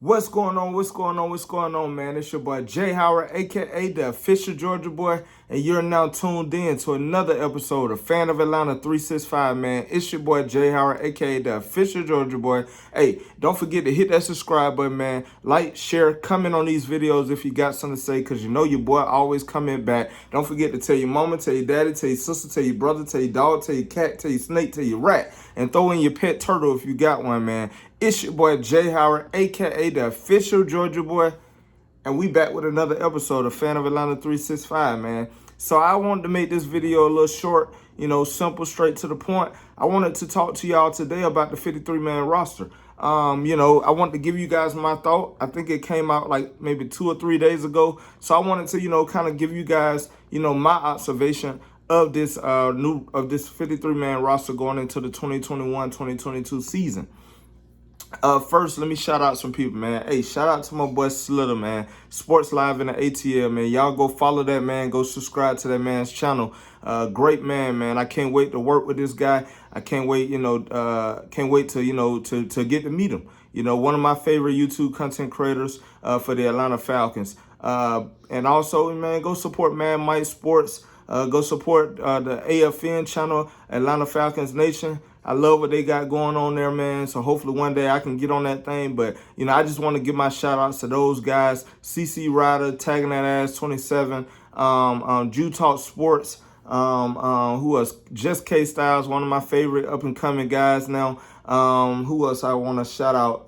What's going on? What's going on? What's going on, man? It's your boy Jay Howard, aka the official Georgia boy, and you're now tuned in to another episode of Fan of Atlanta 365, man. It's your boy Jay Howard, aka the official Georgia boy. Hey, don't forget to hit that subscribe button, man. Like, share, comment on these videos if you got something to say, because you know your boy always coming back. Don't forget to tell your mama, tell your daddy, tell your sister, tell your brother, tell your dog, tell your cat, tell your snake, tell your rat, and throw in your pet turtle if you got one, man. It's your boy Jay Howard, aka the official Georgia boy, and we back with another episode of Fan of Atlanta 365, man. So I wanted to make this video a little short, simple, straight to the point. I wanted to talk to y'all today about the 53-man roster. I wanted to give you guys my thought. I think it came out like maybe 2 or 3 days ago. So I wanted to, kind of give you guys, my observation of this 53-man roster going into the 2021-2022 season. First, let me shout out some people, man. Hey, shout out to my boy Slitter, man. Sports Live in the ATL, man. Y'all go follow that, man. Go subscribe to that man's channel. Great man. I can't wait to work with this guy. I can't wait, can't wait to, to get to meet him. One of my favorite YouTube content creators for the Atlanta Falcons. And also, man, go support Man Mike Sports. Go support the AFN channel, Atlanta Falcons Nation. I love what they got going on there, man. So hopefully one day I can get on that thing. But, I just want to give my shout outs to those guys. CC Ryder, Tagging That Ass 27, Jew Talk Sports, who was Just K Styles, one of my favorite up and coming guys now. Who else I want to shout out?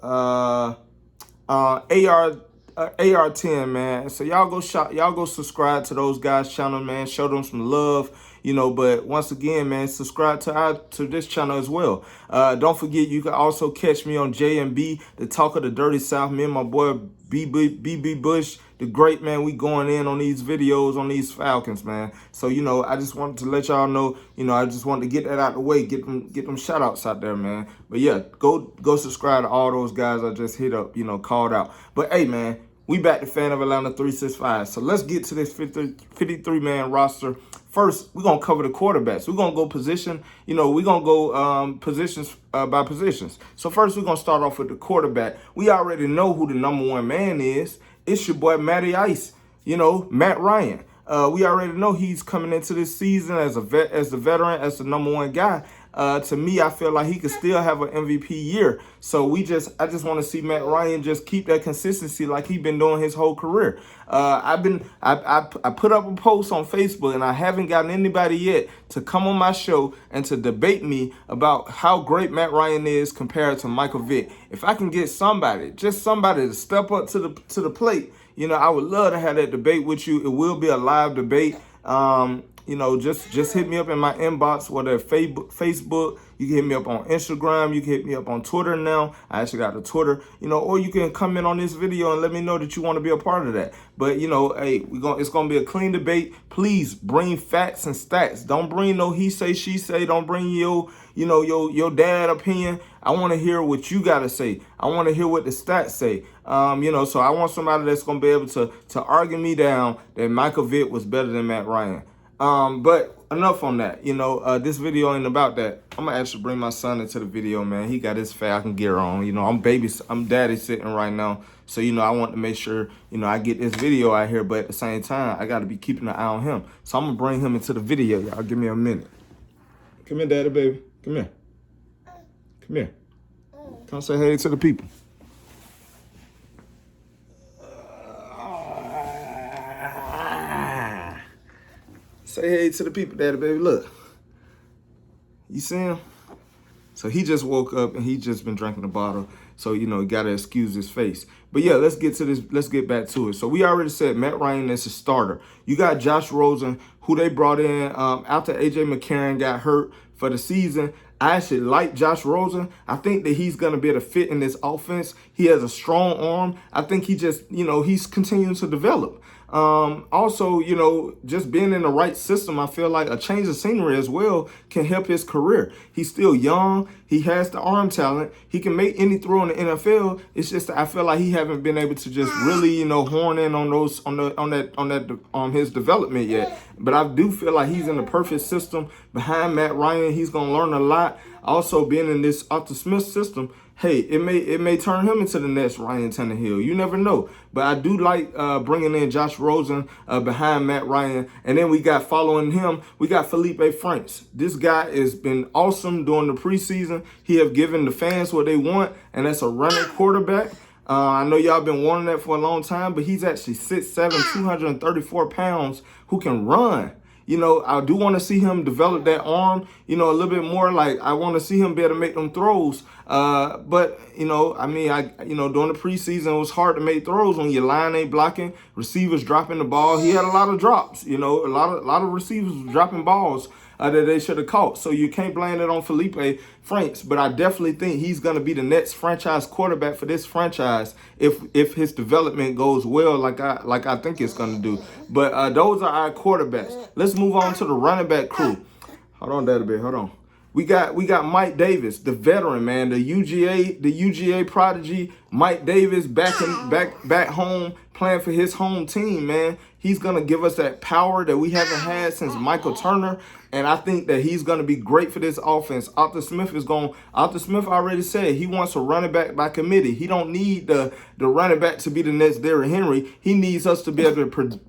AR10, man. So y'all go subscribe to those guys' channel, man. Show them some love, but once again, man, subscribe to this channel as well. Don't forget, you can also catch me on J&B, the Talk of the Dirty South. Me and my boy BB Bush, the great man. We going in on these videos on these Falcons, man. So, I just wanted to let y'all know, I just wanted to get that out the way, get them shout outs out there, man. But yeah, go subscribe to all those guys I just hit up, called out. But hey, man, we back to Fan of Atlanta 365. So let's get to this 53-man roster. First, we're going to cover the quarterbacks. We're going to go position, we're going to go positions by positions. So first, we're going to start off with the quarterback. We already know who the number one man is. It's your boy Matty Ice, Matt Ryan. We already know he's coming into this season as the veteran, as the number one guy. To me, I feel like he could still have an MVP year. So I just want to see Matt Ryan just keep that consistency like he's been doing his whole career. I put up a post on Facebook, and I haven't gotten anybody yet to come on my show and to debate me about how great Matt Ryan is compared to Michael Vick. If I can get somebody to step up to the plate, I would love to have that debate with you. It will be a live debate. Just hit me up in my inbox, whether Facebook, you can hit me up on Instagram, you can hit me up on Twitter now. I actually got the Twitter, or you can comment on this video and let me know that you want to be a part of that. But, hey, it's going to be a clean debate. Please bring facts and stats. Don't bring no he say, she say. Don't bring your dad opinion. I want to hear what you got to say. I want to hear what the stats say. So I want somebody that's going to be able to argue me down that Michael Vick was better than Matt Ryan. But enough on that. This video ain't about that. I'm gonna actually bring my son into the video, man. He got his Falcon gear on. I'm daddy sitting right now. So, I want to make sure, I get this video out here, but at the same time, I got to be keeping an eye on him. So I'm gonna bring him into the video, y'all. Give me a minute. Come here, daddy, baby. Come here. Come here. Come say hey to the people. Say hey to the people, daddy, baby. Look. You see him? So he just woke up and he just been drinking the bottle. So, got to excuse his face. But yeah, let's get to this. Let's get back to it. So we already said Matt Ryan is a starter. You got Josh Rosen, who they brought in after A.J. McCarron got hurt for the season. I actually like Josh Rosen. I think that he's going to be able to fit in this offense. He has a strong arm. I think he just, he's continuing to develop. Also, just being in the right system, I feel like a change of scenery as well can help his career. He's still young. He has the arm talent. He can make any throw in the NFL. It's just I feel like he haven't been able to just really, horn in on his development yet. But I do feel like he's in the perfect system behind Matt Ryan. He's gonna learn a lot. Also, being in this Arthur Smith system, hey, it may turn him into the next Ryan Tannehill. You never know. But I do like bringing in Josh Rosen behind Matt Ryan. And then we got following him, we got Felipe Franks. This guy has been awesome during the preseason. He have given the fans what they want, and that's a running quarterback. I know y'all been wanting that for a long time, but he's actually 6'7", 234 pounds who can run. I do want to see him develop that arm, a little bit more. Like, I want to see him be able to make them throws. But, during the preseason, it was hard to make throws when your line ain't blocking, receivers dropping the ball. He had a lot of drops, a lot of receivers dropping balls that they should have caught. So you can't blame it on Felipe Franks, but I definitely think he's going to be the next franchise quarterback for this franchise if his development goes well, like I think it's going to do. But those are our quarterbacks. Let's move on to the running back crew. Hold on, Daddy, hold on. We got Mike Davis, the veteran, man, the UGA prodigy. Mike Davis back home playing for his home team, man. He's gonna give us that power that we haven't had since Michael Turner, and I think that he's gonna be great for this offense. Arthur Smith already said he wants a running back by committee. He don't need the running back to be the next Derrick Henry. He needs us to be able to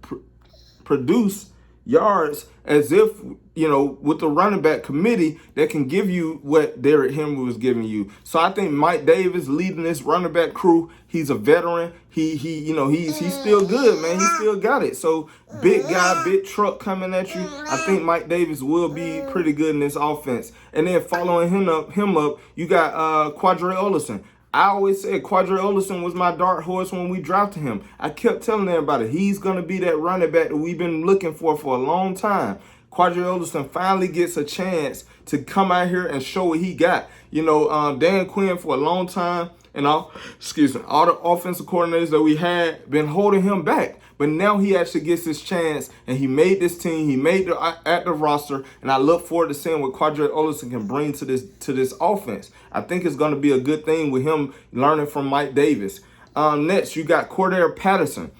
produce yards as if, with the running back committee that can give you what Derrick Henry was giving you. So I think Mike Davis leading this running back crew. He's a veteran. He's still good, man. He still got it. So big guy, big truck coming at you. I think Mike Davis will be pretty good in this offense. And then following him up, you got Quadre Olison. I always said Quadre Olison was my dark horse when we drafted him. I kept telling everybody he's going to be that running back that we've been looking for a long time. Quadre Olison finally gets a chance to come out here and show what he got. Dan Quinn for a long time and all the offensive coordinators that we had been holding him back. But now he actually gets his chance, and he made this team. He made the active roster, and I look forward to seeing what Quadre Olison can bring to this offense. I think it's going to be a good thing with him learning from Mike Davis. Next, you got Cordell Patterson.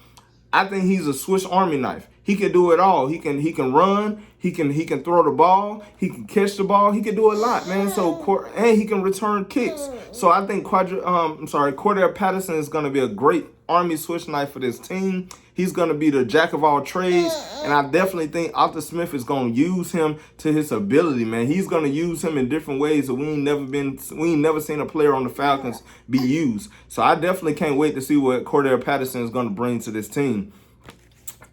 I think he's a Swiss Army knife. He can do it all. He can run. He can throw the ball. He can catch the ball. He can do a lot, man. And he can return kicks. So I think Cordell Patterson is going to be a great Army Swiss knife for this team. He's going to be the jack of all trades, and I definitely think Arthur Smith is going to use him to his ability, man. He's going to use him in different ways that we ain't never seen a player on the Falcons be used. So I definitely can't wait to see what Cordell Patterson is going to bring to this team.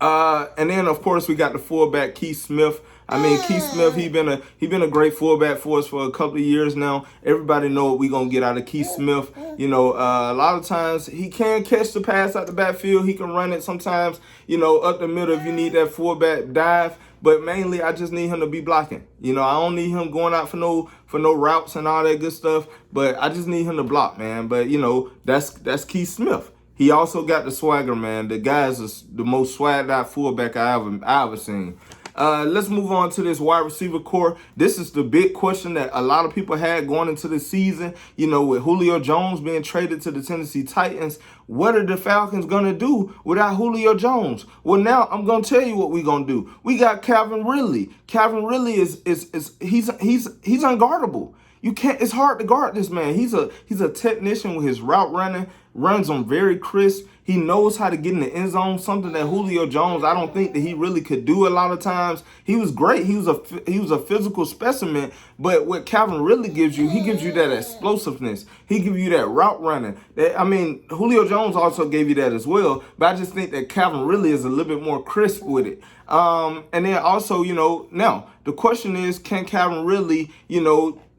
And then of course we got the fullback Keith Smith. Keith Smith, he been a great fullback for us for a couple of years now. Everybody know what we gonna get out of Keith Smith. A lot of times he can catch the pass out the backfield. He can run it sometimes, up the middle if you need that fullback dive. But mainly, I just need him to be blocking. I don't need him going out for no routes and all that good stuff. But I just need him to block, man. But that's Keith Smith. He also got the swagger, man. The guy is the most swagged out fullback I ever seen. Let's move on to this wide receiver core. This is the big question that a lot of people had going into the season. With Julio Jones being traded to the Tennessee Titans, what are the Falcons gonna do without Julio Jones? Well, now I'm gonna tell you what we're gonna do. We got Calvin Ridley. Calvin Ridley he's unguardable. It's hard to guard this man. He's a technician with his route running, runs them very crisp. He knows how to get in the end zone, something that Julio Jones, I don't think that he really could do a lot of times. He was great. He was a physical specimen, but what Calvin Ridley gives you, he gives you that explosiveness. He gives you that route running. Julio Jones also gave you that as well, but I just think that Calvin Ridley is a little bit more crisp with it. And then also, now the question is, can Calvin Ridley,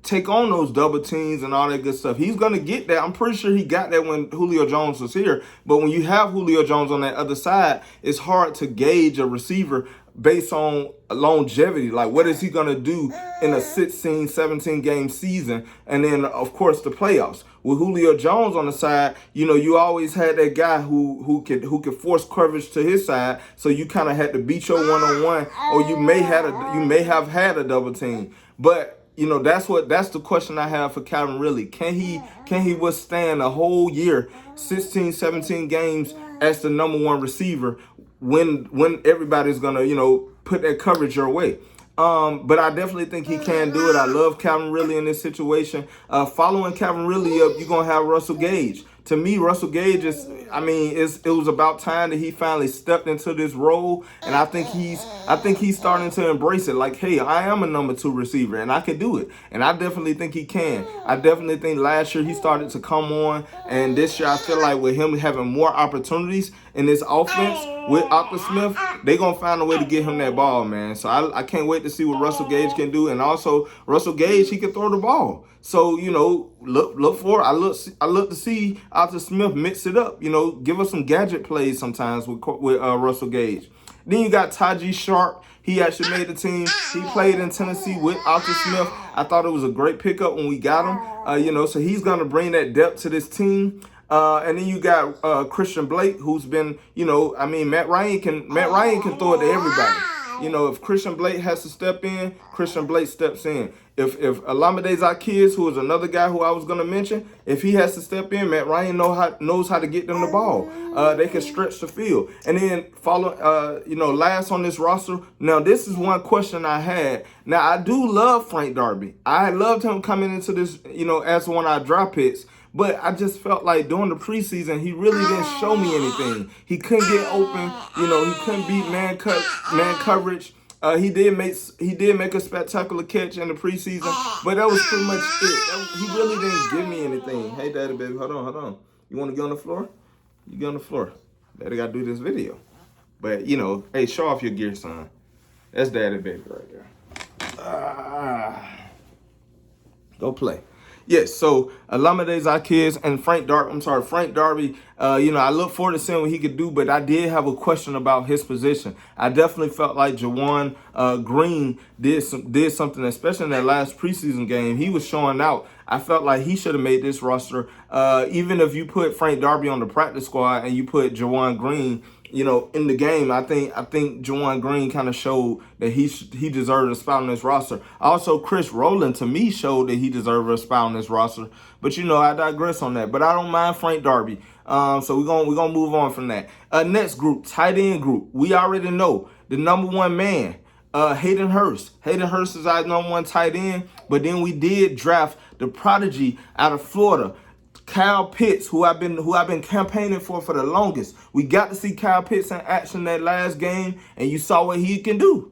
take on those double teams and all that good stuff? He's going to get that. I'm pretty sure he got that when Julio Jones was here. But when you have Julio Jones on that other side, it's hard to gauge a receiver based on longevity. Like, what is he going to do in a 16, 17 game season? And then, of course, the playoffs. With Julio Jones on the side, you always had that guy who could force coverage to his side. So you kind of had to beat your one-on-one, or you may have had a double team. But that's the question I have for Calvin Ridley. Can he withstand a whole year, 16, 17 games as the number one receiver when everybody's gonna, put that coverage your way? But I definitely think he can do it. I love Calvin Ridley in this situation. Following Calvin Ridley up, you're gonna have Russell Gage. To me, Russell Gage is, it was about time that he finally stepped into this role, and I think he's starting to embrace it. Like, hey, I am a number 2 receiver, and I can do it, and I definitely think he can. I definitely think last year he started to come on, and this year I feel like with him having more opportunities in this offense with Arthur Smith, they're going to find a way to get him that ball, man. So I can't wait to see what Russell Gage can do. And also, Russell Gage, he can throw the ball. So, look for it. I look to see Arthur Smith mix it up. Give us some gadget plays sometimes with Russell Gage. Then you got Taji Sharp. He actually made the team. He played in Tennessee with Arthur Smith. I thought it was a great pickup when we got him. So he's going to bring that depth to this team. And then you got Christian Blake, who's been, Matt Ryan can throw it to everybody. If Christian Blake has to step in, Christian Blake steps in. If Olamide Zaccheaus, who is another guy who I was going to mention, if he has to step in, Matt Ryan knows how to get them the ball. They can stretch the field. And then last on this roster. Now, this is one question I had. Now, I do love Frank Darby. I loved him coming into this, as one of our draft picks. But I just felt like during the preseason, he really didn't show me anything. He couldn't get open. He couldn't beat man coverage. He did make a spectacular catch in the preseason, but that was pretty much it. He really didn't give me anything. Hey, Daddy, baby, hold on. You want to get on the floor? You get on the floor. Daddy got to do this video. But, hey, show off your gear, son. That's Daddy, baby, right there. Go play. Yes, so Olamide Zaccheaus and Frank Darby, I look forward to seeing what he could do, but I did have a question about his position. I definitely felt like Juwan Green did something, especially in that last preseason game. He was showing out. I felt like he should have made this roster. Even if you put Frank Darby on the practice squad and you put Juwan Green, in the game, I think Juwan Green kind of showed that he deserved a spot on this roster. Also, Chris Rowland, to me, showed that he deserved a spot on this roster. But, I digress on that. But I don't mind Frank Darby. So we're gonna move on from that. Next group, tight end group. We already know the number 1 man, Hayden Hurst. Hayden Hurst is our number 1 tight end. But then we did draft the prodigy out of Florida, Kyle Pitts, who I've been campaigning for the longest. We got to see Kyle Pitts in action that last game, and you saw what he can do.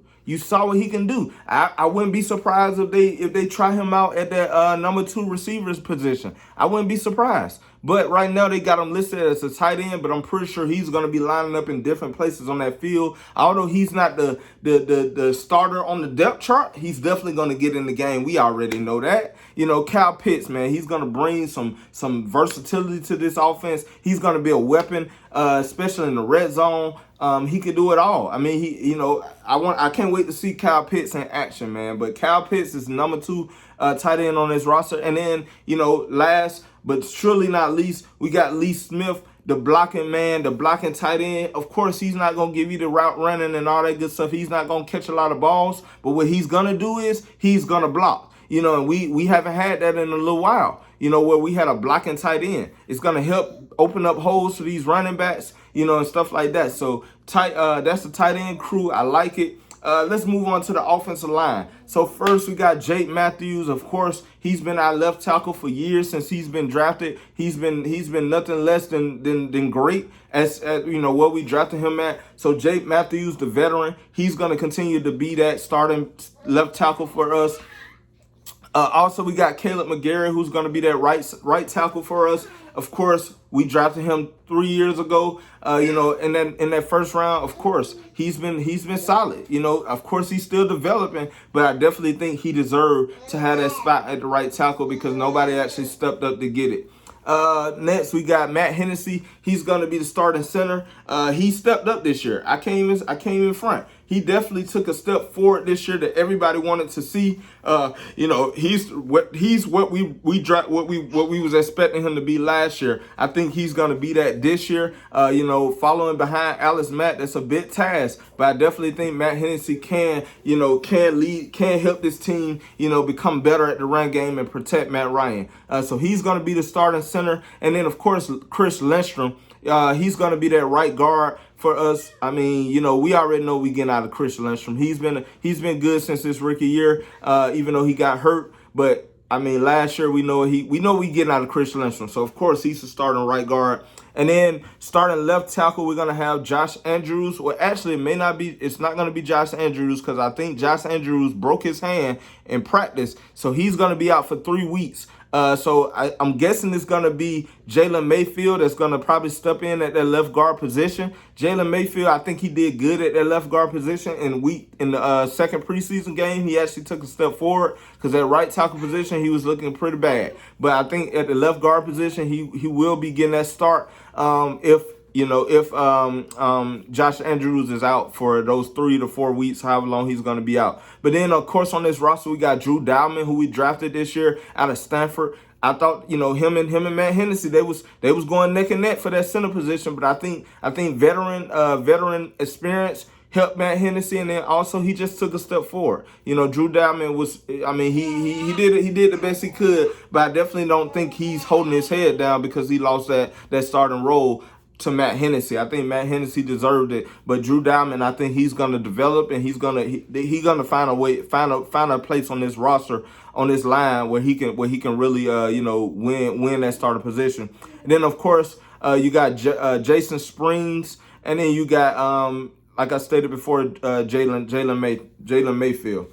I wouldn't be surprised if they try him out at that number 2 receivers position. I wouldn't be surprised. But right now they got him listed as a tight end, but I'm pretty sure he's going to be lining up in different places on that field. Although he's not the starter on the depth chart, he's definitely going to get in the game. We already know that. Kyle Pitts, man, he's going to bring some versatility to this offense. He's going to be a weapon, especially in the red zone. He could do it all. I can't wait to see Kyle Pitts in action, man. But Kyle Pitts is number 2 tight end on this roster. And then, last but surely not least, we got Lee Smith, the blocking man, the blocking tight end. Of course, he's not going to give you the route running and all that good stuff. He's not going to catch a lot of balls. But what he's going to do is he's going to block. And we haven't had that in a little while, where we had a blocking tight end. It's going to help open up holes for these running backs, and stuff like that. So that's the tight end crew. I like it. Let's move on to the offensive line. So first we got Jake Matthews. Of course, he's been our left tackle for years since he's been drafted. He's been nothing less than great as what we drafted him at. So Jake Matthews, the veteran, he's going to continue to be that starting left tackle for us. Also, we got Caleb McGarry, who's going to be that right tackle for us. Of course, we drafted him 3 years ago. And then in that first round, of course, he's been solid. Of course, he's still developing, but I definitely think he deserved to have that spot at the right tackle because nobody actually stepped up to get it. Next, we got Matt Hennessy. He's going to be the starting center. He stepped up this year. I came in front. He definitely took a step forward this year that everybody wanted to see. He's what we was expecting him to be last year. I think he's going to be that this year. Following behind Alex Mack, that's a big task, but I definitely think Matt Hennessy can help this team, become better at the run game and protect Matt Ryan. So he's going to be the starting center, and then of course Chris Lindstrom. He's going to be that right guard for us. I mean, you know, we already know we getting out of Chris Lindstrom. He's been good since his rookie year, even though he got hurt. But I mean, last year we know we getting out of Chris Lindstrom. So of course he's the starting right guard. And then starting left tackle, we're gonna have Josh Andrews. Well, actually, it's not gonna be Josh Andrews because I think Josh Andrews broke his hand in practice, so he's gonna be out for 3 weeks. So I'm guessing it's going to be Jalen Mayfield that's going to probably step in at that left guard position. Jalen Mayfield, I think he did good at that left guard position in the second preseason game. He actually took a step forward because at right tackle position, he was looking pretty bad. But I think at the left guard position, he will be getting that start if Josh Andrews is out for those 3 to 4 weeks, however long he's going to be out. But then, of course, on this roster, we got Drew Dalman, who we drafted this year out of Stanford. I thought, him and Matt Hennessy, they was going neck and neck for that center position. But I think veteran experience helped Matt Hennessy, and then also he just took a step forward. Drew Dalman he did the best he could, but I definitely don't think he's holding his head down because he lost that starting role to Matt Hennessy. I think Matt Hennessy deserved it, but Drew Dalman, I think he's gonna develop and he's gonna find a way, find a place on this roster, on this line where he can really win that starter position. And then of course you got Jason Springs, and then you got like I stated before, Jalen Mayfield.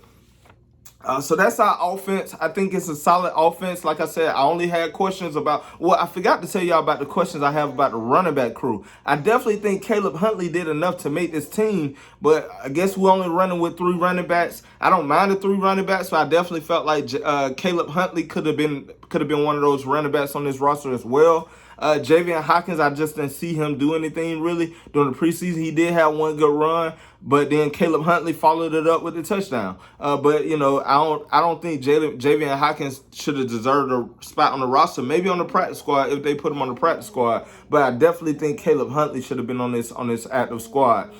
So that's our offense. I think it's a solid offense. Like I said, I only had questions about, I forgot to tell y'all about the questions I have about the running back crew. I definitely think Caleb Huntley did enough to make this team, but I guess we're only running with 3 running backs. I don't mind the 3 running backs, but I definitely felt like Caleb Huntley could have been one of those running backs on this roster as well. Javian Hawkins, I just didn't see him do anything really during the preseason. He did have one good run, but then Caleb Huntley followed it up with a touchdown. But I don't think Javian Hawkins should have deserved a spot on the roster. Maybe on the practice squad if they put him on the practice squad. But I definitely think Caleb Huntley should have been on this active squad.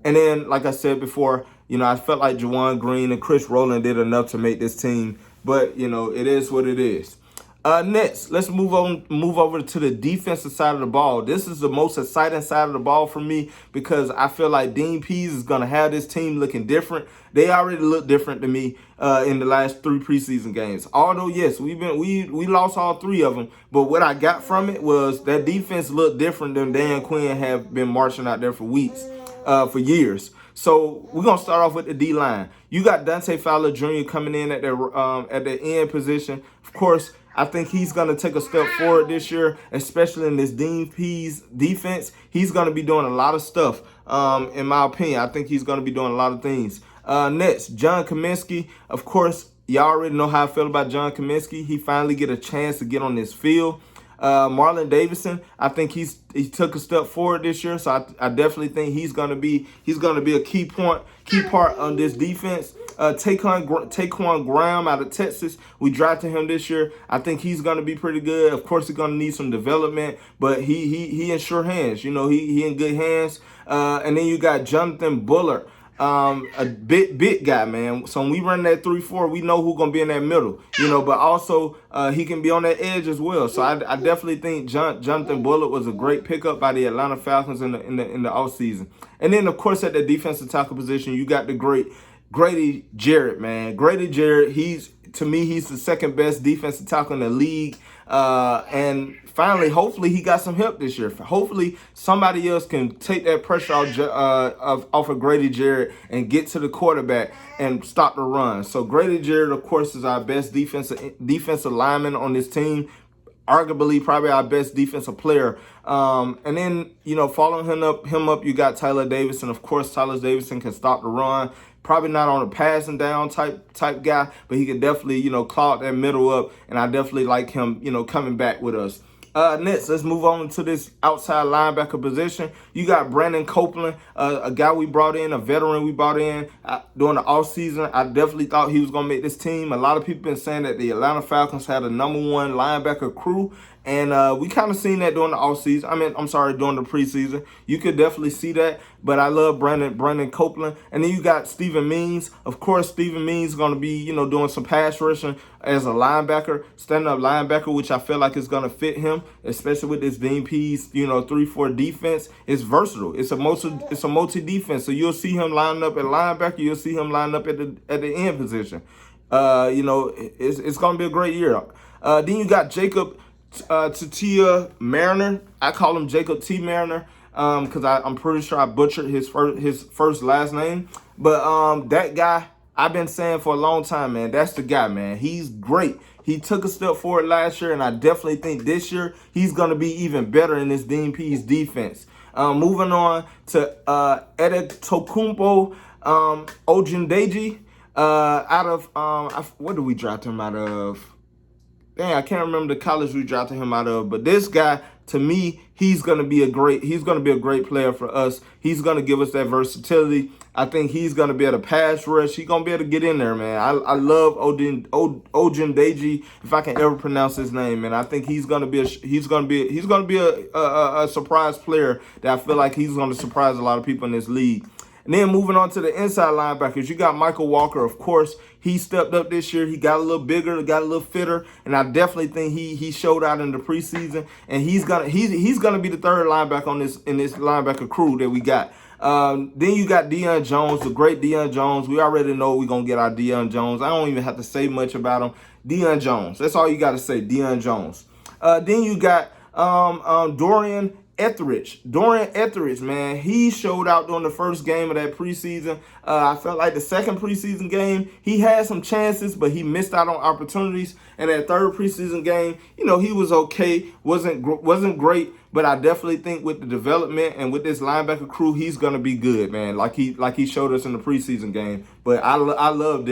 And then, like I said before, I felt like Juwan Green and Chris Rowland did enough to make this team. But it is what it is. Next, let's move over to the defensive side of the ball. This is the most exciting side of the ball for me because I feel like Dean Pease is going to have this team looking different. They already look different to me in the last 3 preseason games. Although, yes, we lost all 3 of them, but what I got from it was that defense looked different than Dan Quinn have been marching out there for weeks, for years. So we're gonna start off with the D line. You got Dante Fowler Jr. coming in at the end position. Of course, I think he's going to take a step forward this year, especially in this Dean Pease defense. He's going to be doing a lot of stuff, in my opinion. I think he's going to be doing a lot of things. Next, John Kaminsky. Of course, y'all already know how I feel about John Kaminsky. He finally get a chance to get on this field. Marlon Davidson, I think he took a step forward this year, so I definitely think he's gonna be a key part on this defense. Taquan Graham out of Texas, we drafted him this year. I think he's gonna be pretty good. Of course, he's gonna need some development, but he in sure hands. He in good hands. And then you got Jonathan Bullard. A big guy, man. So when we run that 3-4, we know who's gonna be in that middle, but also he can be on that edge as well. So I definitely think Jonathan Bullard was a great pickup by the Atlanta Falcons in the offseason. And then of course at the defensive tackle position, you got the great Grady Jarrett, man. Grady Jarrett, to me, he's the second best defensive tackle in the league. And finally, hopefully he got some help this year. Hopefully somebody else can take that pressure off of Grady Jarrett and get to the quarterback and stop the run. So Grady Jarrett, of course, is our best defensive lineman on this team. Arguably, probably our best defensive player. And then, following him up, you got Tyler Davidson. Of course, Tyler Davidson can stop the run. Probably not on a passing down type guy, but he can definitely, clog that middle up. And I definitely like him, coming back with us. Next, let's move on to this outside linebacker position. You got Brandon Copeland, a guy we brought in, a veteran we brought in during the offseason. I definitely thought he was going to make this team. A lot of people been saying that the Atlanta Falcons had a #1 linebacker crew, And we kind of seen that during the offseason. I'm sorry, during the preseason. You could definitely see that. But I love Brandon Copeland. And then you got Steven Means. Of course, Steven Means is going to be, doing some pass rushing as a linebacker, stand-up linebacker, which I feel like is going to fit him, especially with this Dean Pease, 3-4 defense. It's versatile. It's a multi defense. So you'll see him lining up at linebacker. You'll see him lining up at the end position. It's going to be a great year. Then you got Jacob Tatia Mariner. I call him Jacob T. Mariner because I'm pretty sure I butchered his first last name. But that guy, I've been saying for a long time, man, that's the guy, man. He's great. He took a step forward last year, and I definitely think this year he's going to be even better in this Dean Pease defense. Moving on to Edetokunbo Ogundeji out of, what did we draft him out of? Dang, I can't remember the college we drafted him out of, but this guy, to me, he's gonna be a great player for us. He's gonna give us that versatility. I think he's gonna be able to pass rush. He's gonna be able to get in there, man. I love Ogundeji, if I can ever pronounce his name, man. I think he's gonna be a surprise player that I feel like he's gonna surprise a lot of people in this league. And then moving on to the inside linebackers, you got Michael Walker, of course. He stepped up this year. He got a little bigger, got a little fitter, and I definitely think he showed out in the preseason. And he's gonna be the third linebacker in this linebacker crew that we got. Then you got Deion Jones, the great Deion Jones. We already know we're gonna get our Deion Jones. I don't even have to say much about him. Deion Jones. That's all you got to say, Deion Jones. Then you got Dorian Etheridge, man, he showed out during the first game of that preseason. I felt like the second preseason game, he had some chances, but he missed out on opportunities. And that third preseason game, he was okay, wasn't great, but I definitely think with the development and with this linebacker crew, he's gonna be good, man. Like he showed us in the preseason game. But I love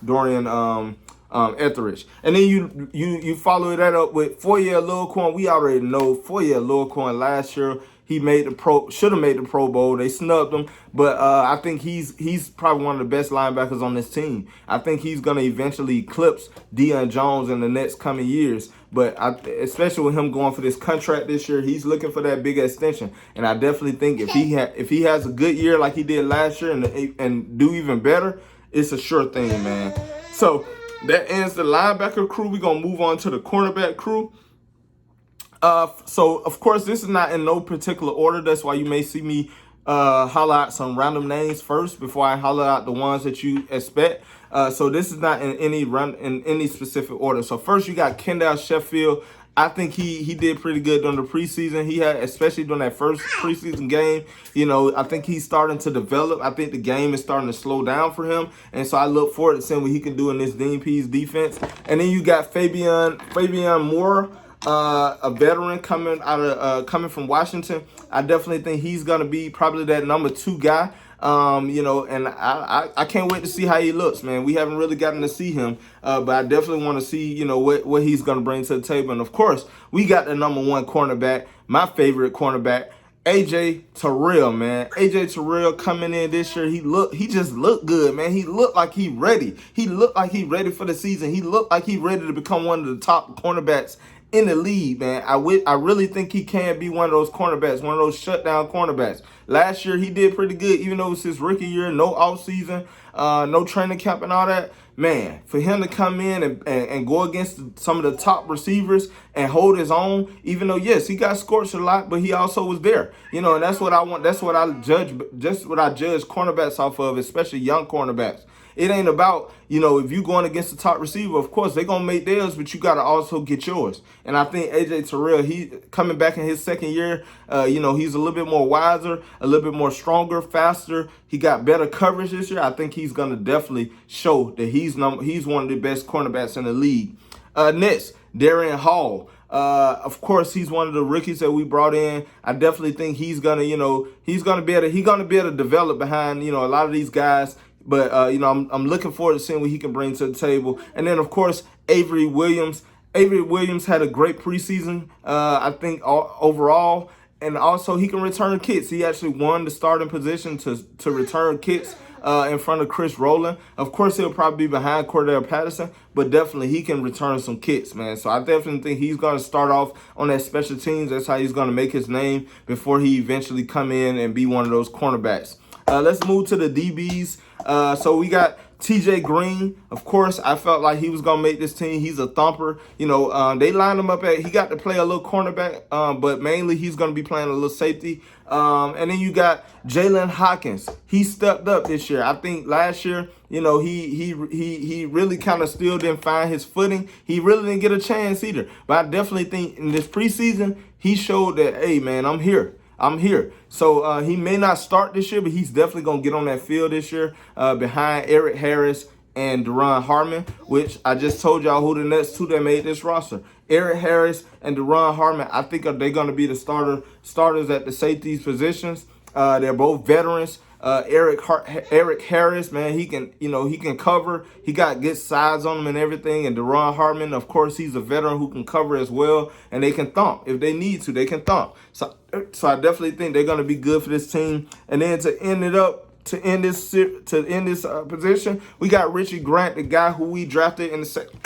Dorian Etheridge. And then you follow that up with Foye Oluokun. We already know Foye Oluokun last year, he should have made the Pro Bowl. They snubbed him, but I think he's probably one of the best linebackers on this team. I think he's going to eventually eclipse Deion Jones in the next coming years. But especially with him going for this contract this year, he's looking for that big extension. And I definitely think if he has a good year like he did last year and do even better, it's a sure thing, man. So that ends the linebacker crew. We're going to move on to the cornerback crew. So, of course, this is not in no particular order. That's why you may see me holler out some random names first before I holler out the ones that you expect. So this is not in any specific order. So first you got Kendall Sheffield. I think he did pretty good during the preseason. He had, especially during that first preseason game, I think he's starting to develop. I think the game is starting to slow down for him. And so I look forward to seeing what he can do in this Dean Pease defense. And then you got Fabian Moore, a veteran coming from Washington. I definitely think he's going to be probably that number 2 guy. And I can't wait to see how he looks, man. We haven't really gotten to see him, but I definitely want to see, what he's going to bring to the table. And of course, we got the number 1 cornerback, my favorite cornerback, AJ Terrell, man. AJ Terrell coming in this year, he just looked good, man. He looked like he ready. He looked like he ready for the season. He looked like he ready to become one of the top cornerbacks in the league, man. I really think he can be one of those cornerbacks, one of those shutdown cornerbacks. Last year, he did pretty good, even though it was his rookie year, no offseason, no training camp and all that. Man, for him to come in and go against some of the top receivers and hold his own, even though, yes, he got scorched a lot, but he also was there. And that's what I want. That's what I judge, just what I judge cornerbacks off of, especially young cornerbacks. It ain't about, if you're going against the top receiver, of course, they're going to make theirs, but you got to also get yours. And I think AJ Terrell, he coming back in his second year, he's a little bit more wiser, a little bit more stronger, faster. He got better coverage this year. I think he's going to definitely show that he's one of the best cornerbacks in the league. Next, Darian Hall. Of course, he's one of the rookies that we brought in. I definitely think he's gonna be able to develop behind, a lot of these guys. But, I'm looking forward to seeing what he can bring to the table. And then, of course, Avery Williams. Avery Williams had a great preseason, I think, overall. And also, he can return kicks. He actually won the starting position to return kicks in front of Chris Rowland. Of course, he'll probably be behind Cordell Patterson, but definitely he can return some kicks, man. So I definitely think he's going to start off on that special teams. That's how he's going to make his name before he eventually come in and be one of those cornerbacks. Let's move to the DBs. So we got TJ Green. Of course, I felt like he was going to make this team. He's a thumper. You know, they lined him up he got to play a little cornerback, but mainly he's going to be playing a little safety. And then you got Jalen Hawkins. He stepped up this year. I think last year, you know, he really kind of still didn't find his footing. He really didn't get a chance either. But I definitely think in this preseason, he showed that, hey, man, I'm here. So he may not start this year, but he's definitely going to get on that field this year behind Eric Harris and Deron Harmon, which I just told y'all who the next two that made this roster. Eric Harris and Deron Harmon, I think they're going to be the starters at the safeties positions. They're both veterans. Eric Harris, man, he can cover. He got good size on him and everything. And Deron Harmon, of course, he's a veteran who can cover as well. And they can thump. If they need to, they can thump. So I definitely think they're going to be good for this team. And then to end this position, we got Richie Grant, the guy who we drafted in the second.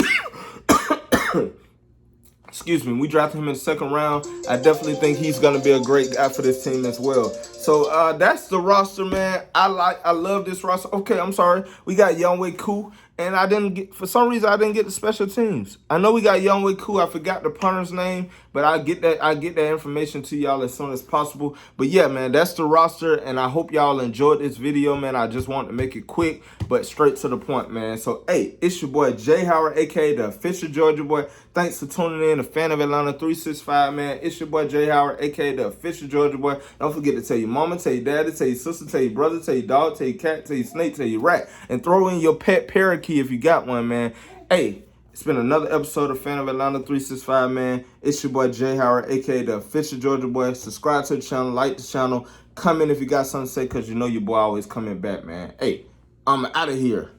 Excuse me, we drafted him in the second round. I definitely think he's going to be a great guy for this team as well. So that's the roster, man. I love this roster. Okay, I'm sorry. We got Younghoe Koo, and for some reason I didn't get the special teams. I know we got Younghoe Koo. I forgot the punter's name, but I get that information to y'all as soon as possible. But yeah, man, that's the roster, and I hope y'all enjoyed this video, man. I just wanted to make it quick, but straight to the point, man. So, hey, it's your boy Jay Howard, aka the official Georgia boy. Thanks for tuning in to FanOfAtlanta365, man. It's your boy Jay Howard, aka the official Georgia boy. Don't forget to tell your mama, tell your daddy, tell your sister, tell your brother, tell your dog, tell your cat, tell your snake, tell your rat, and throw in your pet parakeet if you got one, man. Hey, it's been another episode of FanOfAtlanta365, man. It's your boy Jay Howard, aka the official Georgia boy. Subscribe to the channel, like the channel, comment if you got something to say, because you know your boy always coming back, man. Hey, I'm out of here.